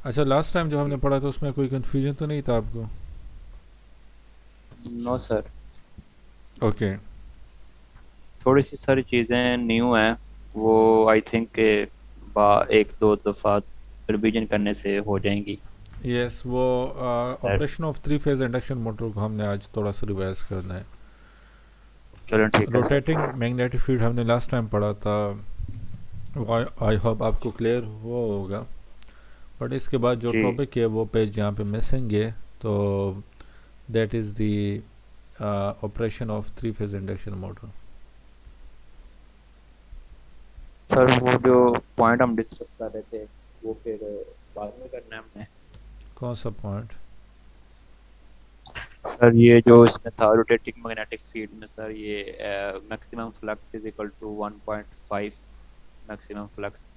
अच्छा, last time जो हमने जी। पढ़ा था उसमें कोई कंफ्यूजन तो नहीं था आपको? No sir. ओके। थोड़ी सी सारी चीज़ें न्यू हैं। वो आई थिंक के एक दो दफ़ा रिवीजन करने से हो जाएंगी। यस, वो sir operation of three phase induction motor को हमने आज थोड़ा सा रिवाइज करना है। चलो ठीक है सर। रोटेटिंग मैग्नेटिक फील्ड हमने लास्ट टाइम पढ़ा था, आई होप आपको क्लियर हुआ होगा। बट इसके बाद जो जी टॉपिक है वो पेज यहाँ पे मिसिंग है। तो that is the operation of three phase induction motor. Sir, वो जो पॉइंट हम डिस्कस कर रहे थे वो फिर बाद में करना है हमने। कौन सा पॉइंट? सर, ये जो इसमें था रोटेटिंग मैग्नेटिक फील्ड में, सर ये maximum flux is equal to 1.5 maximum flux.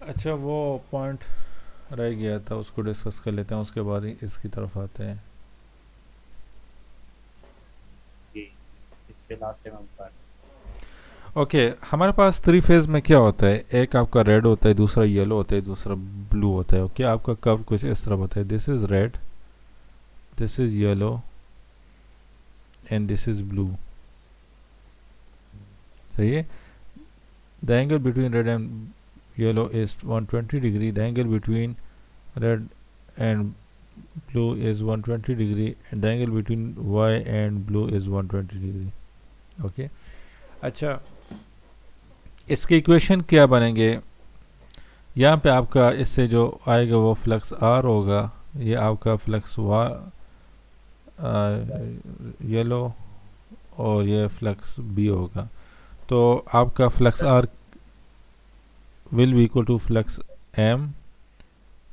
अच्छा, वो पॉइंट रह गया था, उसको डिस्कस कर लेते हैं, उसके बाद ही इसकी तरफ आते हैं। जी, इस पे लास्ट टाइम हम कर। ओके, हमारे पास थ्री फेज में क्या होता है, एक आपका रेड होता है, दूसरा येलो होता है, दूसरा ब्लू होता है। ओके, आपका कर्व कुछ इस तरह होता है, this is red, this is yellow and this is blue. सही है। The angle between red and yellow is 120 degree. The angle between red and blue is 120 degree, and the angle between y and blue is 120 degree. Okay. अच्छा, इसके equation क्या बनेंगे? यहाँ पे आपका इससे जो आएगा वो फ्लक्स आर होगा, ये आपका फ्लक्स वा येलो, और ये फ्लक्स बी होगा। तो आपका flux R will be equal to flux M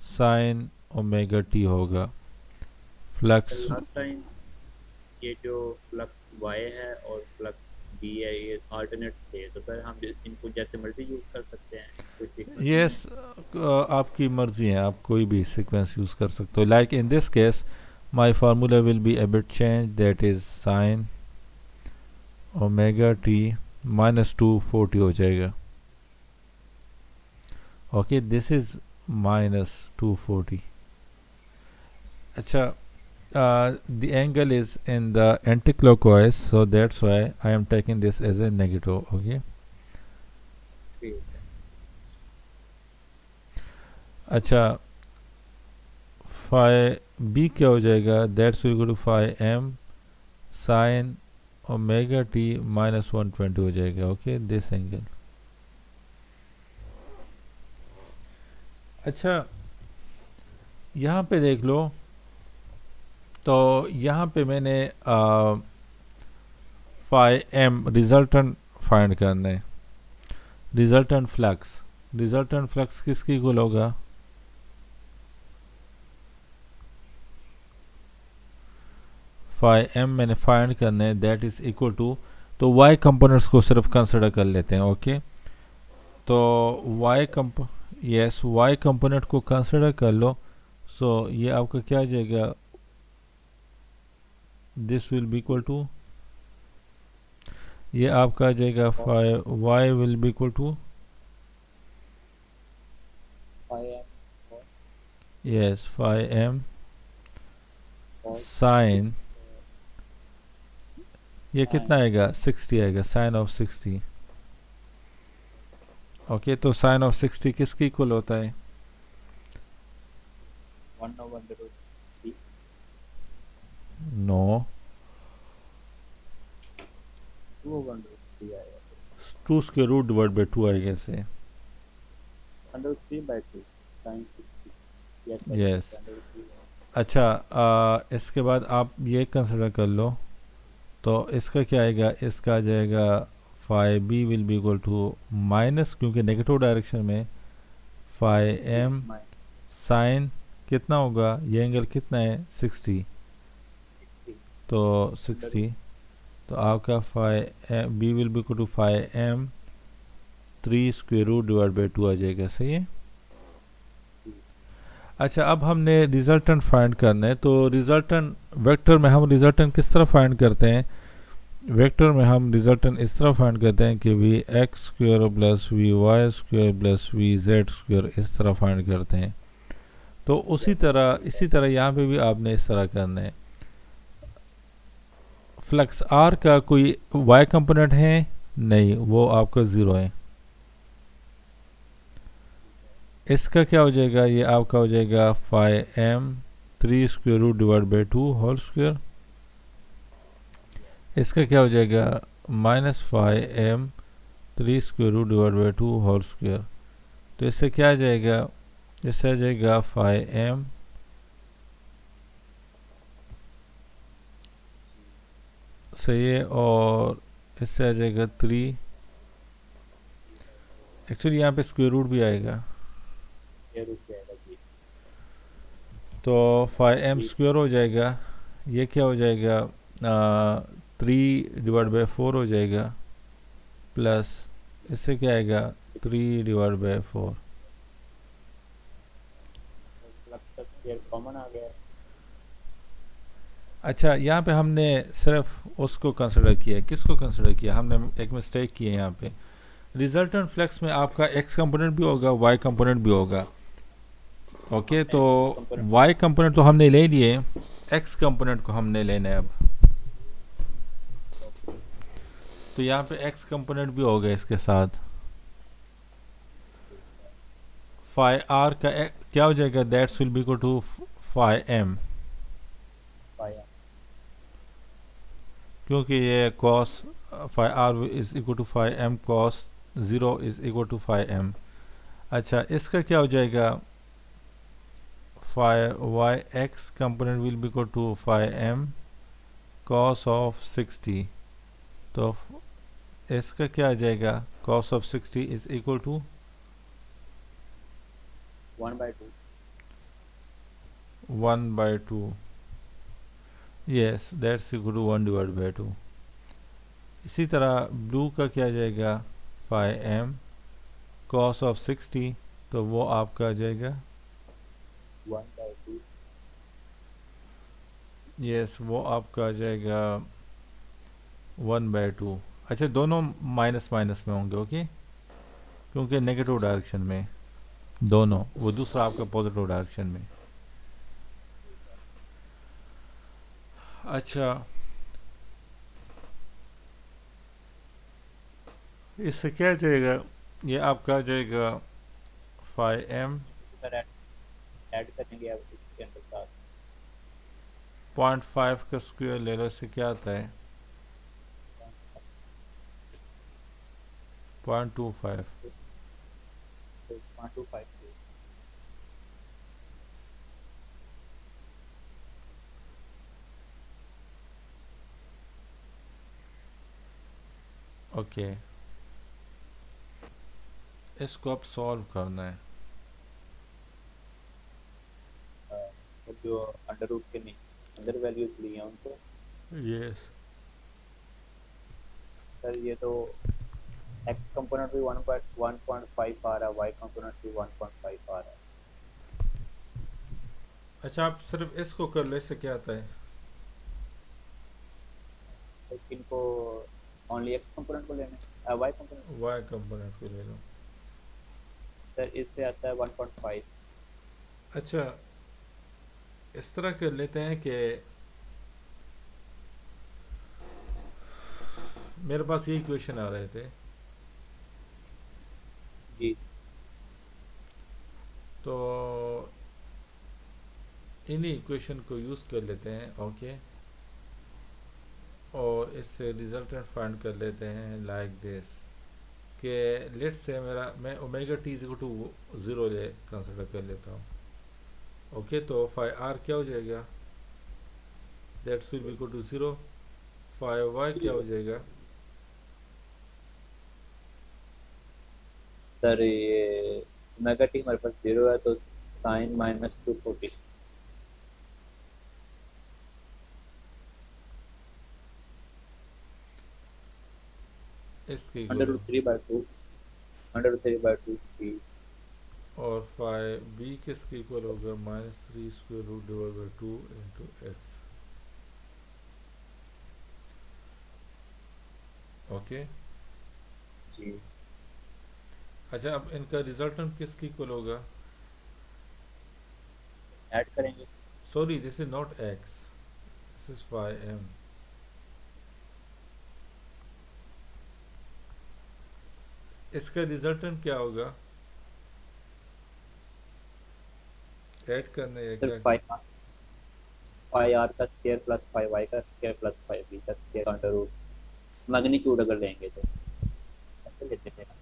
sine omega T होगा। फ्लक्स लास्ट टाइम ये जो फ्लक्स वाई है और फ्लक्स बी है, ये अल्टरनेट थे, तो सर हम इनको जैसे मर्जी यूज कर सकते हैं, कोई सीक्वेंस नहीं है। यस, आपकी मर्जी है, आप कोई भी सीक्वेंस यूज कर सकते हो। Like in this case my formula will be a bit changed, that is sin omega T minus 240 हो जाएगा। Okay, this is minus 240। अच्छा, the angle is in the anti-clockwise, so that's why I am taking this as a negative. Okay. ठीक है। अच्छा, phi B क्या हो जाएगा, that's equal to phi M sine omega T minus 120 हो जाएगा। Okay, this angle. अच्छा, यहाँ पे देख लो, तो यहाँ पे मैंने फाइ एम रिजल्टेंट फाइंड करना है। रिजल्टेंट फ्लक्स किसकी इक्वल होगा? फाइ एम मैंने फाइंड करना है, दैट इज इक्वल टू, तो वाई कंपोनेंट्स को सिर्फ कंसिडर कर लेते हैं। ओके, तो Y comp yes, Y component को कंसिडर कर लो। सो ये आपका क्या आ जाएगा, this will be equal to, ये आपका आ जाएगा और phi Y will be equal to, five M cos yes, phi M cos sine, six ये कितना साइन आएगा, 60 आएगा, साइन ऑफ 60। ओके, तो साइन ऑफ 60 किसकी इक्वल होता है? 1/√3। नो, 2/√3 आएगा। 2 स्क्वायर रूट डिवाइड बाई 2 आएगा इसे। √3/2 sine 60। Yes sir, yes. Yes, √3। अच्छा, इसके बाद आप ये कंसिडर कर लो, तो इसका क्या आएगा, इसका आ जाएगा phi B will be equal to minus, क्योंकि नेगेटिव डायरेक्शन में, phi G M mine sine कितना होगा, ये एंगल कितना है, 60, 60 तो अंडर 60, तो आपका phi B will be equal to phi M 3 square root divide by 2 आ जाएगा। सही है। अच्छा, अब हमने रिजल्टेंट फाइंड करना है, तो रिजल्टेंट वेक्टर में हम रिजल्टेंट किस तरह फाइंड करते हैं? वेक्टर में हम रिजल्टेंट इस तरह फाइंड करते हैं कि V X square plus V Y square plus V Z square, इस तरह फाइंड करते हैं। तो उसी तरह इसी तरह यहाँ पे भी आपने इस तरह करना है। फ्लक्स आर का कोई वाई कंपोनेंट है नहीं, वो आपका ज़ीरो है। इसका क्या हो जाएगा, ये आपका हो जाएगा 5m 3 square root divide by 2 whole square. इसका क्या हो जाएगा -5m 3 square root divide by 2 whole square. तो इससे क्या आ जाएगा, इससे आ जाएगा 5m सही है, और इससे आ जाएगा 3। एक्चुअली यहाँ पे स्क्वायर रूट भी आएगा, ये रुक जाएगा जी। तो 5m ठीक। स्क्वायर हो जाएगा। ये क्या हो जाएगा 3 डिवाइड बाई 4 हो जाएगा, प्लस इससे क्या आएगा 3 डिवाइड बाई 4। फ्लक्स का स्क्वायर कॉमन आ गया है। अच्छा, यहाँ पे हमने सिर्फ उसको कंसिडर किया है, किसको कंसिडर किया, हमने एक मिस्टेक की है यहाँ पे। रिजल्टेंट फ्लक्स में आपका एक्स कंपोनेंट भी होगा, वाई कंपोनेंट भी होगा। ओके, हमने तो एक्स कंपोनेंट वाई कंपोनेंट तो हमने ले लिए, एक्स कंपोनेंट को हमने लेना है अब। तो यहाँ पे एक्स कंपोनेंट भी होगा इसके साथ। फाई आर का क्या हो जाएगा, that's will be equal to phi M, पाया। क्योंकि ये cos phi R is equal to phi M cos 0 is equal to phi M. अच्छा, इसका क्या हो जाएगा, phi Y X component will be equal to phi M cos of 60। तो इसका क्या आ जाएगा, cos of 60 is equal to 1/2। 1/2। Yes, that's equal to 1 divide by 2। इसी तरह ब्लू का क्या आ जाएगा, फाई एम कॉस ऑफ 60, तो वो आपका आ जाएगा 1/2। यस, वो आपका आ जाएगा 1/2। अच्छा, दोनों माइनस माइनस में होंगे, ओके, क्योंकि नेगेटिव डायरेक्शन में दोनों, वो दूसरा आपका पॉजिटिव डायरेक्शन में। अच्छा, इससे क्या आ जाएगा, ये आपका आ जाएगा फाई एम सर ऐड करेंगे अब इसके अंदर साथ। 0.5 का स्क्वायर ले लो, इससे क्या आता है 0.25। तो 0.25। ओके, इसको अब सॉल्व करना है। सर जो अंडर रूट के नहीं अंदर वैल्यूज ली हैं उनको। यस, सर ये तो एक्स कंपोनेंट भी 1.5 आ रहा है, वाई कंपोनेंट भी 1.5 आ रहा है। अच्छा, आप सिर्फ इसको कर लो, इससे क्या आता है, सर इनको ओनली एक्स कंपोनेंट को लेना है, वाई कंपोनेंट। वाई कंपोनेंट को ले लो। सर इससे आता है 1.5। अच्छा, इस तरह कर लेते हैं कि मेरे पास ये इक्वेशन आ रहे थे, जी। तो इन्हीं इक्वेशन को यूज़ कर लेते हैं, ओके, और इससे रिजल्टेंट फाइंड कर लेते हैं लाइक दिस, कि लेट से मैं omega T is equal to 0 ले कंसिडर कर लेता हूँ। ओके, तो फाई आर क्या हो जाएगा, that's will be equal to 0। Phi Y क्या हो जाएगा, सर ये ओमेगा टी हमारे पास 0 है तो साइन -240 इसके under equal, root 3/2 under root 3/2 की। और फाई बी किसके इक्वल होगा, -3 square root divide by 2 into X. Okay, जी। अच्छा, अब इनका रिजल्टेंट किसके इक्वल होगा, ऐड करेंगे। Sorry, this is not X, this is Y M. इसका रिजल्टेंट क्या होगा ऐड करने या सिर्फ क्या? फाइव फाइव आर का स्केयर प्लस फाइव वाई का स्केयर प्लस फाइव बी का स्केयर का अंडर रूट, मैग्नीट्यूड अगर लेंगे तो ऐसे लेते थे ना।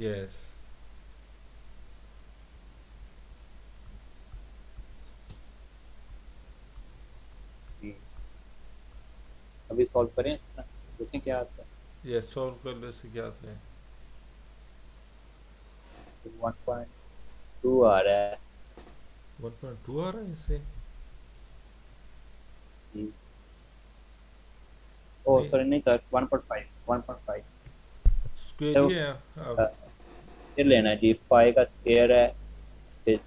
यस। जी। अभी सॉल्व करें इसका, देखें क्या आता है। यस, सॉल्व कर लो, इससे क्या था? 1.2 आ रहा है। 1.2 आ रहा है इससे? जी। ओ नहीं, सॉरी, नहीं सर, 1.5 1.5। स्क्वेयर तो ही है अब। फिर लेना है जी, फाइव का स्केयर है, फिर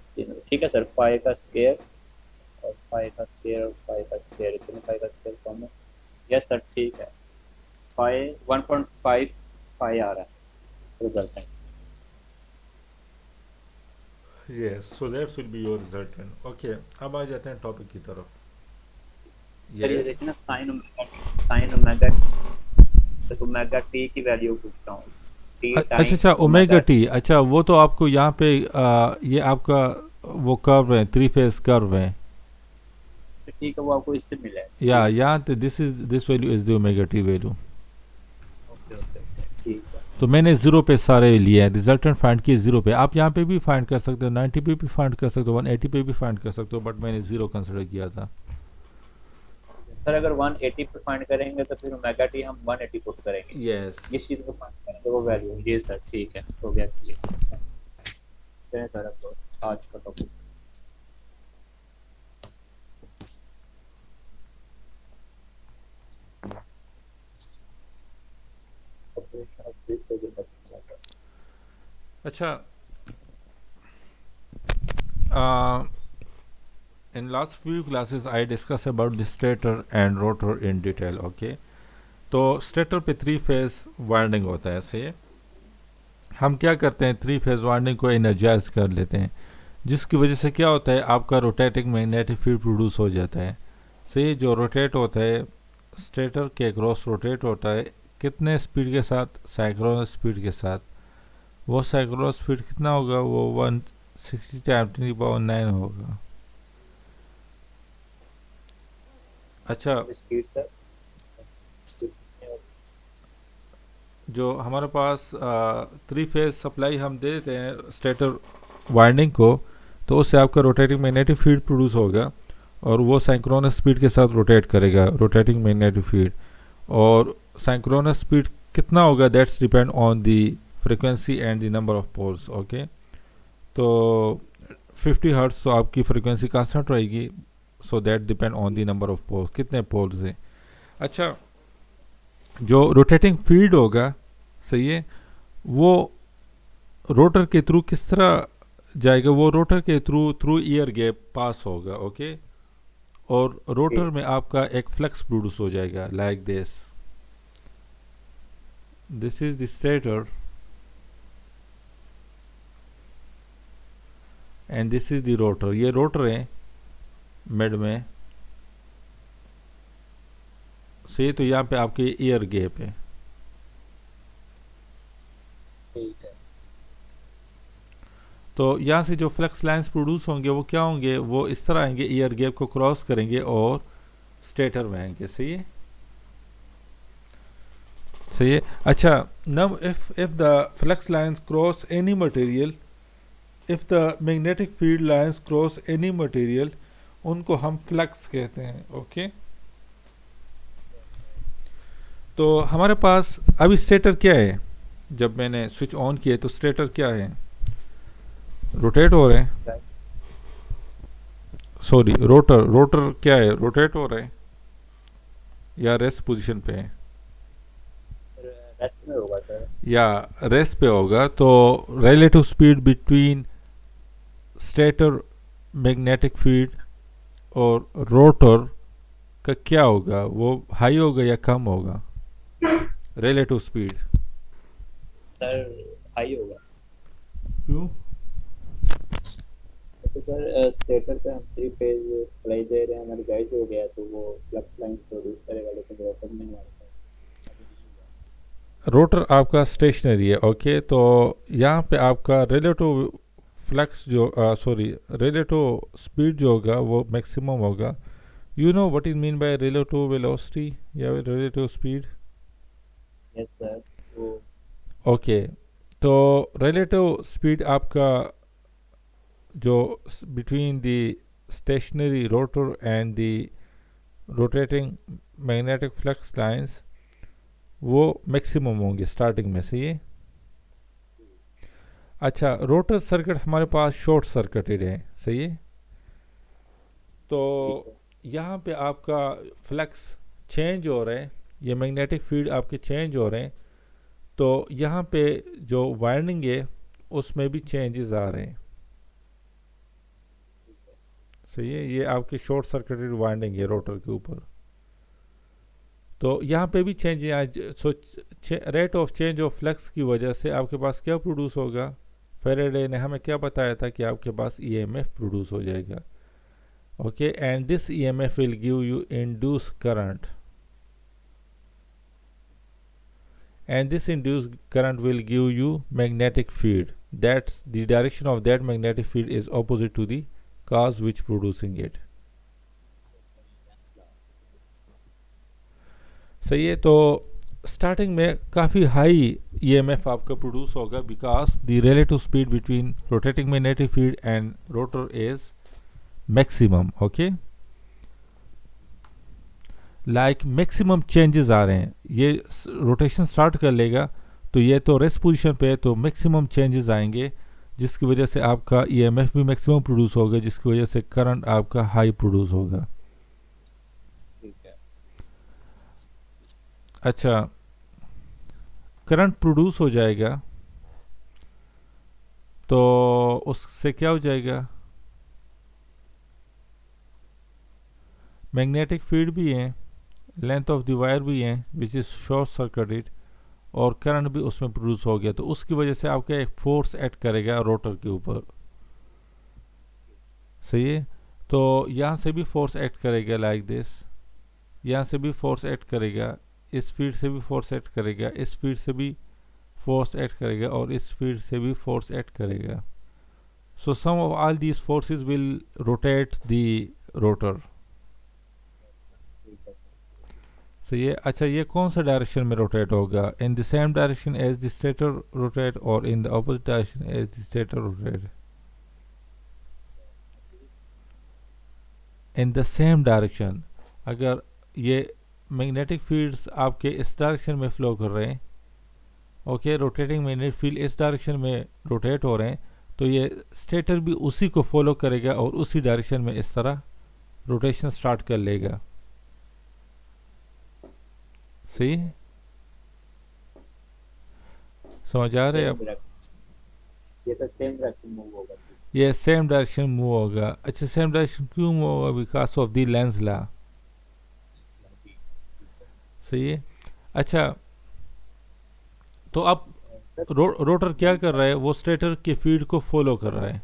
ठीक है सर, फाइव का स्केयर और फाइव का स्केयर और फाइव का स्केयर, इतने फाइव का स्केयर कम है। यस सर ठीक है, फाइव 1.5 फाइव आ रहा है result. Yes, so that will be your resultant. Okay, अब आ जाते हैं टॉपिक की तरफ। सर ये यस। देखिए ना, sign omega T, sine omega, omega T की वैल्यू पूछता हूँ, टी अच्छा टाइम अच्छा, ओमेगा ओमेगा। टी, अच्छा वो तो आपको यहाँ पे ये आपका वो कर्व है, थ्री फेज कर्व है। ठीक है, वो आपको इससे मिला है या ठीक है। यहाँ this value is the omega T value. Okay okay okay ठीक है। तो मैंने जीरो पे सारे लिए हैं, रिजल्टेंट फाइंड किए जीरो पे। आप यहाँ पे भी फाइंड कर सकते हो, 90 पे भी फाइंड कर सकते हो, 180 पे भी फाइंड कर सकते हो, बट मैंने जीरो कंसिडर किया था। सर अगर 180 पे फाइंड करेंगे तो फिर ओमेगा टी हम 180 पुट करेंगे, यस। इस चीज़ को फाइंड करेंगे वो वैल्यू। जी सर ठीक है, हो गया क्लियर। चलिए सर अब तो आज का topic operation of three phase. अच्छा, uh, in last few classes I discussed about the stator and rotor in detail. Okay, तो स्टेटर पे थ्री फेज वाइंडिंग होता है। ऐसे हम क्या करते हैं, थ्री फेज वाइंडिंग को एनर्जाइज कर लेते हैं, जिसकी वजह से क्या होता है, आपका रोटेटिंग मैग्नेटिक फील्ड प्रोड्यूस हो जाता है। सही, जो रोटेट होता है, स्टेटर के क्रॉस रोटेट होता है, कितने स्पीड के साथ? साइक्रोनस स्पीड के साथ। वो साइक्रोनस स्पीड कितना होगा? वो 160 × 10⁹ होगा। अच्छा, स्पीड सर, जो हमारे पास थ्री फेज सप्लाई हम दे देते हैं स्टेटर वाइंडिंग को, तो उससे आपका रोटेटिंग मैग्नेटिक फील्ड प्रोड्यूस होगा, और वो साइक्रोनस स्पीड के साथ रोटेट करेगा, रोटेटिंग मैग्नेटिक फील्ड। और साइक्रोनस स्पीड कितना होगा, that's depend on the frequency and the number of poles. Okay, तो 50 हर्ट्ज तो आपकी फ्रिक्वेंसी कांस्टेंट रहेगी, so that depend on the number of poles, कितने पोल्स हैं। अच्छा, जो रोटेटिंग फील्ड होगा, सही है, वो रोटर के थ्रू किस तरह जाएगा? वो रोटर के थ्रू थ्रू ईयर गैप पास होगा। ओके, और रोटर में आपका एक फ्लक्स प्रोड्यूस हो जाएगा, like this is the stator and this is the rotor. ये रोटर है मिड में, सही, तो यहाँ पे आपके ईयर गैप है। ठीक है। तो यहाँ से जो फ्लक्स लाइंस प्रोड्यूस होंगे वो क्या होंगे? वो इस तरह आएंगे, ईयर गैप को क्रॉस करेंगे और स्टेटर में आएंगे। सही है, सही है। अच्छा, now if the flux lines cross any material, if the magnetic field lines cross any material, उनको हम फ्लक्स कहते हैं। ओके, तो हमारे पास अभी स्टेटर क्या है? जब मैंने स्विच ऑन किया तो स्टेटर क्या है? रोटेट हो रहे हैं। सॉरी, रोटर, रोटर क्या है? रोटेट हो रहे हैं या रेस्ट पोजीशन पे है? रेस्ट में होगा सर। या रेस्ट पे होगा। तो relative speed between stator magnetic field और रोटर का क्या होगा? वो हाई होगा या कम होगा? रिलेटिव स्पीड सर हाई होगा। क्यों? सर स्टेटर पे हम 3 फेज सप्लाई दे रहे हैं, हमारी गाइड हो गया तो वो फ्लक्स लाइंस प्रोड्यूस करेगा, लेकिन रोटर में हमारे पास अभी नहीं हुआ। रोटर आपका स्टेशनरी है, ओके। तो यहाँ पे आपका रिलेटिव फ्लक्स जो सॉरी रिलेटिव स्पीड जो होगा वो मैक्सिमम होगा। You know what is mean by relative velocity या रिलेटिव स्पीड? Yes sir. वो ओके। तो रिलेटिव स्पीड आपका जो between the stationary rotor and the rotating magnetic flux lines वो मैक्सिमम होंगे स्टार्टिंग में से ये। अच्छा, रोटर सर्किट हमारे पास शॉर्ट सर्किटेड है, सही है। तो ठीक है। यहाँ पे आपका फ्लक्स चेंज हो रहे हैं, ये मैग्नेटिक फील्ड आपके चेंज हो रहे हैं, तो यहाँ पे जो वाइंडिंग है उसमें भी चेंजेस आ रहे हैं, ठीक है। सही है। ये आपके शॉर्ट सर्किटेड वाइंडिंग है रोटर के ऊपर, तो यहाँ पे भी चेंज है। So rate of change of flux की वजह से आपके पास क्या प्रोड्यूस होगा? फेरेडे ने हमें क्या बताया था कि आपके पास ईएमएफ प्रोड्यूस हो जाएगा, okay. And this EMF will give you induce current, and this induced current will give you magnetic field. That's the direction of that magnetic field is opposite to the cause which producing it. सही है। तो starting में काफ़ी high EMF आपका produce होगा because the relative speed between rotating magnetic field and rotor is maximum, okay. Like maximum changes आ रहे हैं, ये रोटेशन स्टार्ट कर लेगा तो ये तो रेस्ट पोजीशन पे है, तो मैक्सिमम चेंजेस आएंगे जिसकी वजह से आपका ईएमएफ भी मैक्सिमम प्रोड्यूस होगा, जिसकी वजह से करंट आपका हाई प्रोड्यूस होगा। ठीक है। अच्छा, करंट प्रोड्यूस हो जाएगा तो उससे क्या हो जाएगा? मैग्नेटिक फील्ड भी है, लेंथ ऑफ द वायर भी है विच इज़ शॉर्ट सर्किटेड, और करंट भी उसमें प्रोड्यूस हो गया, तो उसकी वजह से आपका एक फोर्स एक्ट करेगा रोटर के ऊपर, सही है। तो यहाँ से भी फोर्स एक्ट करेगा लाइक दिस, यहाँ से भी फोर्स एक्ट करेगा, इस स्पीड से भी फोर्स एक्ट करेगा, इस स्पीड से भी फोर्स एक्ट करेगा, और इस स्पीड से भी फोर्स एक्ट करेगा। So sum of all these forces will rotate the rotor, ठीक है। सही है। अच्छा, ये कौन सा डायरेक्शन में रोटेट होगा? In the same direction as the stator rotate और in the opposite direction as the stator rotate? In the same direction. अगर ये मैग्नेटिक फील्ड्स आपके इस डायरेक्शन में फ्लो कर रहे हैं, ओके, रोटेटिंग मैग्नेटिक फील्ड इस डायरेक्शन में रोटेट हो रहे हैं, तो ये स्टेटर भी उसी को फॉलो करेगा और उसी डायरेक्शन में इस तरह रोटेशन स्टार्ट कर लेगा, सही है। समझ आ रहे हैं सेम आप? डायरेक्शन, ये तो सेम डायरेक्शन मूव होगा। ये सेम डायरेक्शन मूव होगा। अच्छा, सेम डायरेक्शन क्यों मूव होगा? Because of the Lenz law, ठीक है। सही है। अच्छा, तो अब सर रोटर क्या कर रहा है? वो स्टेटर के फील्ड को फॉलो कर रहा है।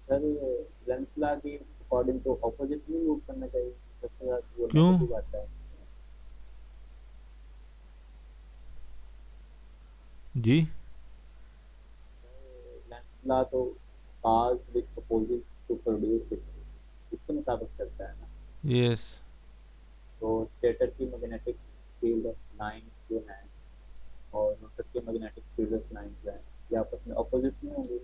सर लेंस लॉ की अकॉर्डिंग तो ऑपोजिट में मूव करना चाहिए, सबसे ज्यादा वो क्यों? नेगेटिव आता है। जी। लेंस लॉ तो cause which opposes to produce it, इसके मुताबिक चलता है ना। यस। तो स्टेटर की मैग्नेटिक फील्ड लाइन जो है और रोटर की मैग्नेटिक फील्ड लाइन जो है ये आपस में अपोजिट में होंगे।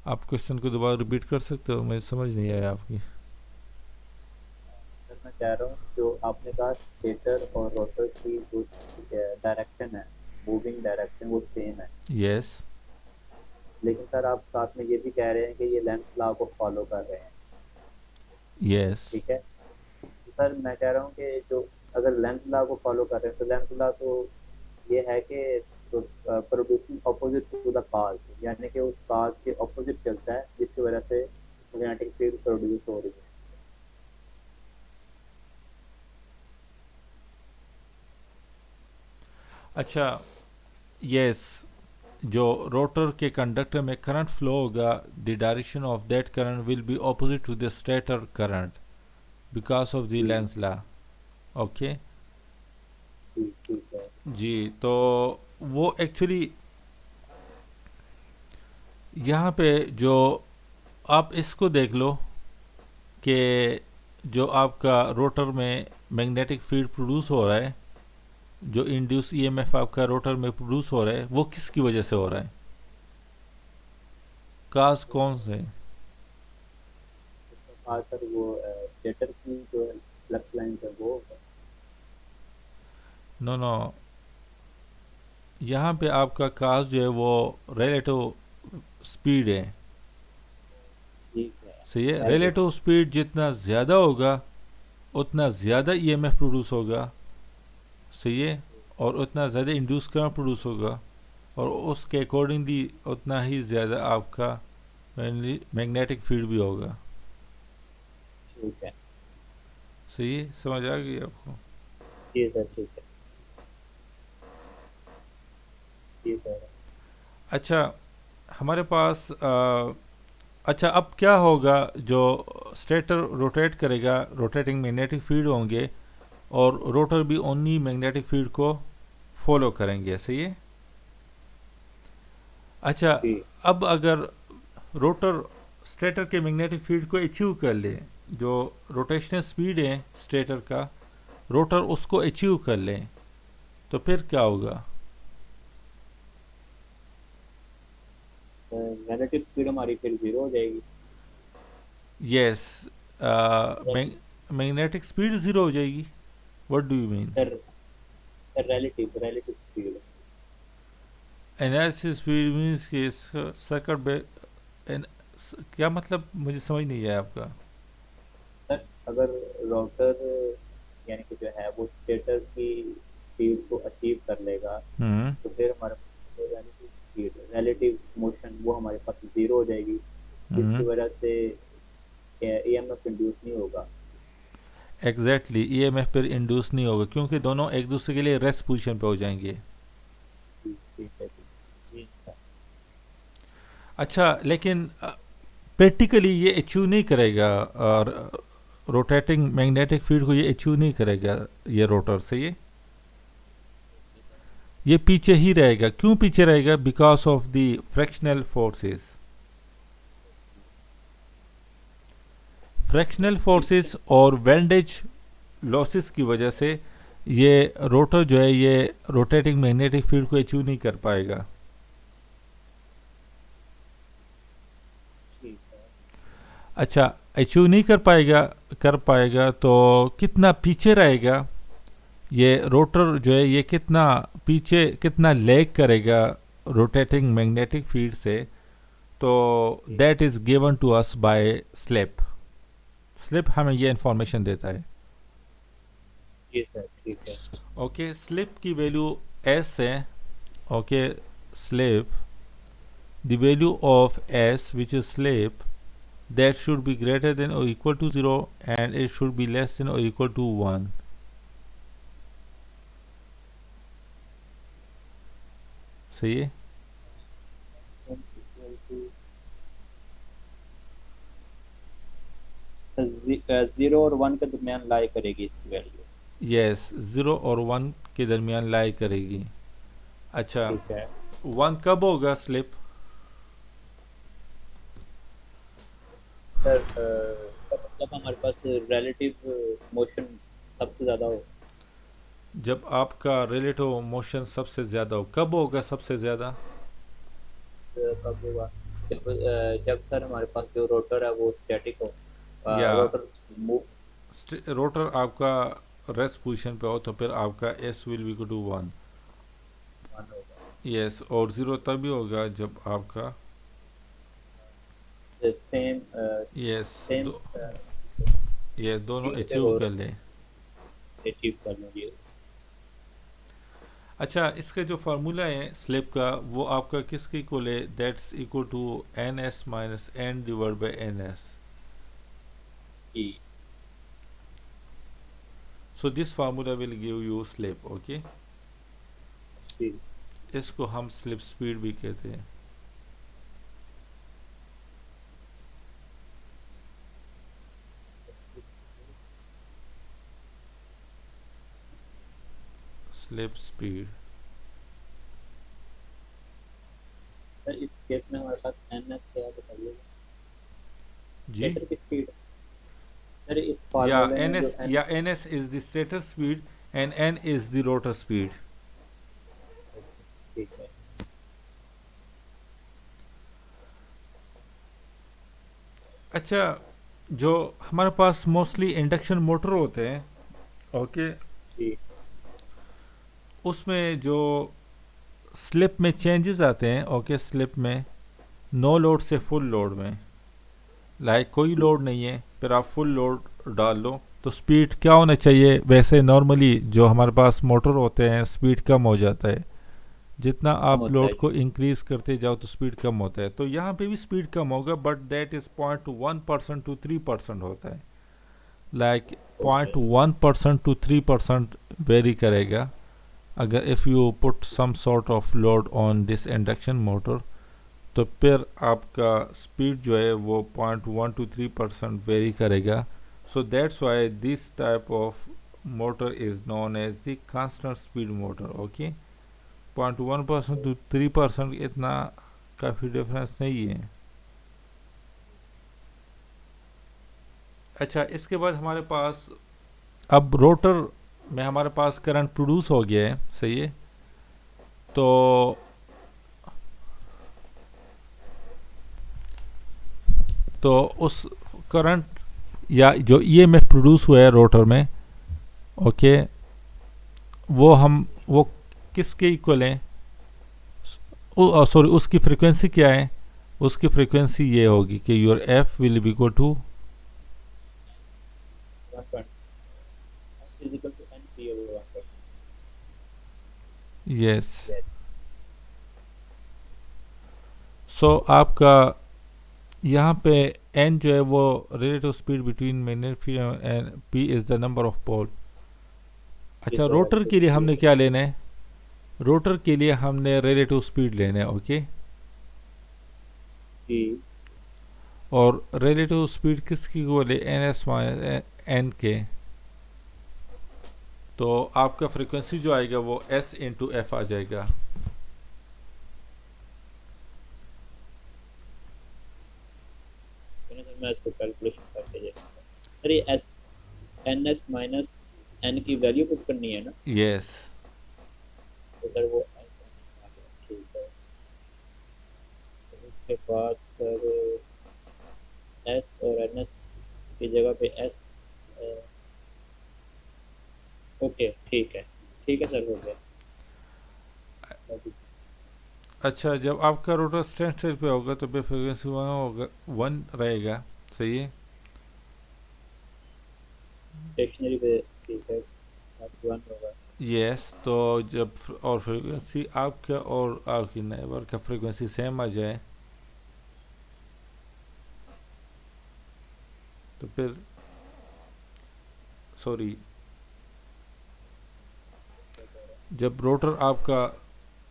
आप क्वेश्चन को दोबारा रिपीट कर सकते हो? मुझे समझ नहीं आया आपकी। सर मैं कह रहा हूँ जो आपने कहा स्टेटर और रोटर की जो डायरेक्शन है, मूविंग डायरेक्शन वो सेम है, यस। लेकिन सर आप साथ में ये भी कह रहे हैं कि ये लेंस लॉ को फॉलो कर रहे हैं। यस। ठीक है। तो सर मैं कह रहा हूँ कि जो अगर लेंस लॉ को फॉलो कर रहे हैं तो लेंस लॉ तो ये है कि तो producing opposite to the cause, यानी कि उस काज के अपोजिट चलता है जिसकी वजह से मैग्नेटिक फील्ड प्रोड्यूस हो रही है। अच्छा, यस, जो रोटर के कंडक्टर में करंट फ्लो होगा, the direction of that current will be opposite to the stator current because of the G Lenz law. Okay जी ठीक है। जी। तो वो एक्चुअली यहाँ पे जो आप इसको देख लो कि जो आपका रोटर में मैग्नेटिक फील्ड प्रोड्यूस हो रहा है, जो इंड्यूस ईएमएफ आपका रोटर में प्रोड्यूस हो रहा है, वो किसकी वजह से हो रहा है? काज कौन से? हाँ सर, वो स्टेटर की जो फ्लक्स लाइन है वो। नो नो, यहाँ पे आपका काज जो है वो रिलेटिव स्पीड है। ठीक है। सही है, एज ए। रिलेटिव स्पीड जितना ज़्यादा होगा उतना ज़्यादा ईएमएफ प्रोड्यूस होगा। सही है, और उतना ज़्यादा इंड्यूस करंट प्रोड्यूस होगा, और उसके अकॉर्डिंगली उतना ही ज़्यादा आपका मैग्नेटिक फील्ड भी होगा। ठीक है। सही है, समझ आ गई आपको? जी सर ठीक है। जी सर। अच्छा, हमारे पास अच्छा अब क्या होगा, जो स्टेटर रोटेट करेगा, रोटेटिंग मैग्नेटिक फील्ड होंगे, और रोटर भी ओनली मैग्नेटिक फील्ड को फॉलो करेंगे। सही है। अच्छा, जी अब अगर रोटर स्टेटर के मैग्नेटिक फील्ड को अचीव कर ले, जो रोटेशनल स्पीड है स्टेटर का, रोटर उसको अचीव कर ले, तो फिर क्या होगा? नेगेटिव स्पीड हमारी फिर जीरो हो जाएगी। यस, मैग्नेटिक स्पीड ज़ीरो हो जाएगी। What do you mean? Sir relative relative speed. Analysis speed means कि सर्किट क्या मतलब, मुझे समझ नहीं आया आपका। सर अगर रोटर यानी कि जो है वो स्टेटर की स्पीड को अचीव कर लेगा, हम्म तो फिर हमारे पास रिलेटिव स्पीड रिलेटिव मोशन वो हमारे पास जीरो हो जाएगी, जिसकी हम्म वजह से ईएमएफ इंड्यूस नहीं होगा। एग्जैक्टली, ईएमएफ फिर इंड्यूस नहीं होगा क्योंकि दोनों एक दूसरे के लिए रेस्ट पोजीशन पे हो जाएंगे। जी ठीक है जी। जी सर। अच्छा, लेकिन प्रैक्टिकली ये अचीव नहीं करेगा, और रोटेटिंग मैग्नेटिक फील्ड को ये अचीव नहीं करेगा, ये रोटर से ये पीछे ही रहेगा। क्यों पीछे रहेगा? Because of the fractional forces. Fractional forces और वेल्डेज लॉसेस की वजह से ये रोटर जो है ये रोटेटिंग मैग्नेटिक फील्ड को अचीव नहीं कर पाएगा। ठीक है। अच्छा, अचीव नहीं कर पाएगा तो कितना पीछे रहेगा ये रोटर जो है, ये कितना पीछे, कितना लैग करेगा रोटेटिंग मैग्नेटिक फील्ड से? तो जी that is given to us by slip. Slip हमें ये इंफॉर्मेशन देता है। जी सर ठीक है। ओके, स्लिप की वैल्यू एस है। Okay, slip, the value of S which is slip, that should be greater than or equal to 0 and it should be less than or equal to 1। सही है। Zero और one के दरमियान लाई करेगी इसकी value. Yes, 0 और 1 के दरमियान लाई करेगी। अच्छा, ठीक है। 1 कब होगा स्लिप? सर जब हमारे पास रिलेटिव मोशन सबसे ज़्यादा हो। जब आपका रिलेटिव मोशन सबसे ज़्यादा हो। कब होगा सबसे ज़्यादा? कब होगा? जब सर हमारे पास जो रोटर है वो स्टैटिक हो, या रोटर मूव। रोटर आपका रेस्ट पोजीशन पे हो तो फिर आपका S will be to 1। One होगा। यस, और 0 तभी होगा जब आपका, सेम यस, सेम ये दोनों स्पीड पे अचीव हो कर ले। अचीव कर लेंगे। अच्छा, इसका जो फार्मूला है स्लिप का, वो आपका किसके इक्वल है? That's equal to N S minus N divide by N S. जी so this formula will give you slip. Okay, speed. इसको हम स्लिप स्पीड भी कहते हैं। Slip speed. सर इस केस में हमारे पास एन एस क्या है बताइएगा, जी, स्टेटर की स्पीड। सर इस या फार्मूले एन में जो एस, एन, या N S is the stator speed and N is the rotor speed. ठीक है। अच्छा, जो हमारे पास मोस्टली इंडक्शन मोटर होते हैं, ओके, जी उसमें जो स्लिप में चेंजेस आते हैं, ओके, स्लिप में नो लोड से फुल लोड में, लाइक कोई जी लोड नहीं है, फिर आप फुल लोड डाल लो, तो स्पीड क्या होना चाहिए? वैसे नॉर्मली जो हमारे पास मोटर होते हैं स्पीड कम हो जाता है, जितना कम आप होता लोड है को जी। इंक्रीज करते जाओ तो स्पीड कम होता है, तो यहाँ पे भी स्पीड कम होगा, बट दैट इज 0.1% टू 3% होता है, लाइक ओके 0.1% टू 3% वेरी करेगा। अगर if you put some sort of load on this induction motor, तो फिर आपका स्पीड जो है वो 0.1 to 3% वेरी करेगा। So that's why this type of motor is known as the constant speed motor, okay. 0.1% to 3% इतना काफ़ी डिफरेंस नहीं है। अच्छा, इसके बाद हमारे पास अब रोटर में हमारे पास करंट प्रोड्यूस हो गया है, सही है, तो उस करंट या जो ईएमएफ प्रोड्यूस हुआ है रोटर में, ओके, वो किसके इक्वल है? सॉरी, उसकी फ्रीक्वेंसी क्या है? उसकी फ्रीक्वेंसी ये होगी कि your F will be equal to, 120 equal to N P over 120। Yes. Yes so आपका यहाँ पे एन जो है वो relative speed between magnetic and P is the number of pole. जी अच्छा, सर रोटर एक्सिस के लिए हमने स्पीड। क्या लेना है? रोटर के लिए हमने रिलेटिव स्पीड लेना है, ओके। जी और रिलेटिव स्पीड किसकी बोले? एन एस माइनस एन के। तो आपका फ्रीक्वेंसी जो आएगा वो एस इंटू एफ आ जाएगा। सर मैं इसको कैलकुलेशन करके देखूंगा। सर ये S N S minus N की वैल्यू पुट करनी है ना, यस। तो सर वो एस एन एस आ गया, ठीक है। तो उसके बाद सर एस और एन एस की जगह पे एस, ओके ठीक है सर हो गया। अच्छा, जब आपका रोटर स्टैंड स्टिल पे होगा तो फिर फ्रीक्वेंसी वन होगा, वन रहेगा, सही है। स्टेशनरी पे ठीक है, एस वन होगा। यस, तो जब और फ्रीक्वेंसी आपका और आपकी नेबर का फ्रीक्वेंसी सेम आ जाए, तो फिर, सॉरी, जब रोटर आपका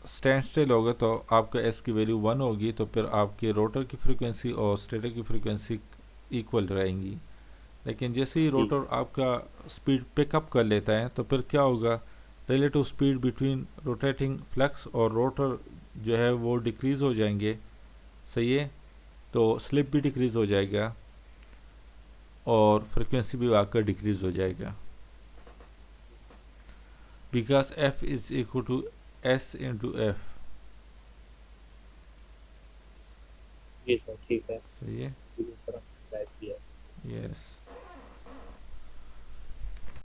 स्टैंड स्टिल होगा तो आपका एस की वैल्यू वन होगी, तो फिर आपके रोटर की फ्रीक्वेंसी और स्टेटर की फ्रीक्वेंसी इक्वल रहेंगी। लेकिन जैसे ही जी रोटर आपका स्पीड पिकअप कर लेता है तो फिर क्या होगा? Relative speed between rotating flux और रोटर जो है वो डिक्रीज़ हो जाएंगे, सही है, तो स्लिप भी डिक्रीज़ हो जाएगा और फ्रीक्वेंसी भी आकर डिक्रीज़ हो जाएगा, because F is equal to S into F, जी सर ठीक है। सही है। टाइप किया। यस।